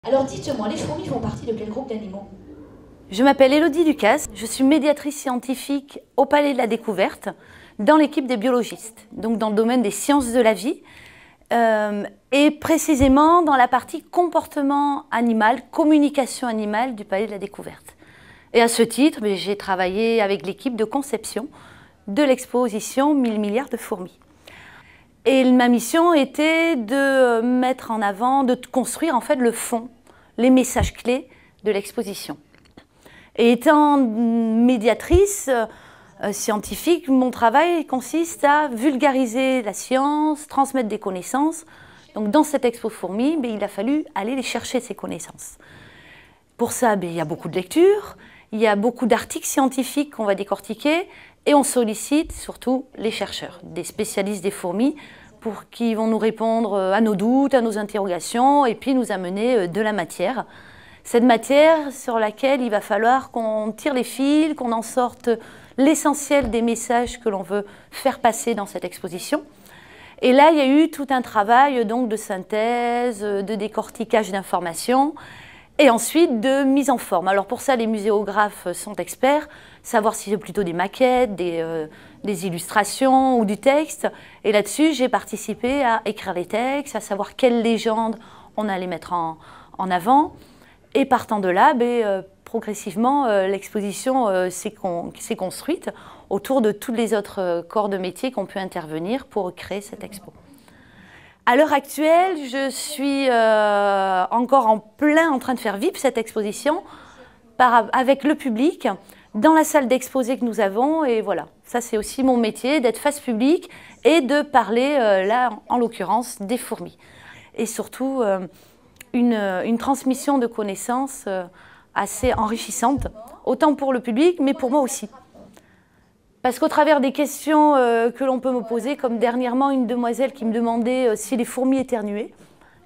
Alors dites-moi, les fourmis font partie de quel groupe d'animaux? Je m'appelle Élodie Lucas, je suis médiatrice scientifique au Palais de la Découverte dans l'équipe des biologistes, donc dans le domaine des sciences de la vie et précisément dans la partie comportement animal, communication animale du Palais de la Découverte. Et à ce titre, j'ai travaillé avec l'équipe de conception de l'exposition 1000 milliards de fourmis. Et ma mission était de mettre en avant, de construire en fait le fond, les messages clés de l'exposition. Et étant médiatrice scientifique, mon travail consiste à vulgariser la science, transmettre des connaissances. Donc dans cette expo fourmis, il a fallu aller les chercher, ces connaissances. Pour ça, il y a beaucoup de lectures, il y a beaucoup d'articles scientifiques qu'on va décortiquer et on sollicite surtout les chercheurs, des spécialistes des fourmis, pour qui vont nous répondre à nos doutes, à nos interrogations et puis nous amener de la matière. Cette matière sur laquelle il va falloir qu'on tire les fils, qu'on en sorte l'essentiel des messages que l'on veut faire passer dans cette exposition. Et là, il y a eu tout un travail donc, de synthèse, de décortiquage d'informations et ensuite de mise en forme. Alors pour ça, les muséographes sont experts, savoir si c'est plutôt des maquettes, des illustrations ou du texte. Et là-dessus, j'ai participé à écrire les textes, à savoir quelles légendes on allait mettre en avant. Et partant de là, progressivement, l'exposition s'est construite autour de tous les autres corps de métier qui ont pu intervenir pour créer cette expo. À l'heure actuelle, je suis encore en train de faire vivre cette exposition avec le public dans la salle d'exposé que nous avons. Et voilà, ça c'est aussi mon métier, d'être face publique et de parler, là en l'occurrence, des fourmis. Et surtout, une transmission de connaissances assez enrichissante, autant pour le public, mais pour moi aussi. Parce qu'au travers des questions que l'on peut me poser, comme dernièrement une demoiselle qui me demandait si les fourmis éternuaient,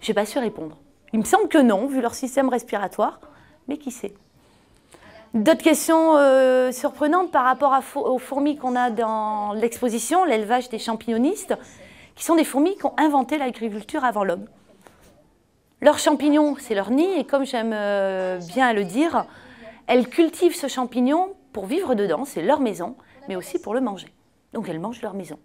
je n'ai pas su répondre. Il me semble que non, vu leur système respiratoire, mais qui sait. D'autres questions surprenantes par rapport aux fourmis qu'on a dans l'exposition, l'élevage des champignonistes, qui sont des fourmis qui ont inventé l'agriculture avant l'homme. Leurs champignons, c'est leur nid, et comme j'aime bien le dire, elles cultivent ce champignon pour vivre dedans, c'est leur maison, mais aussi pour le manger. Donc elles mangent leur maison.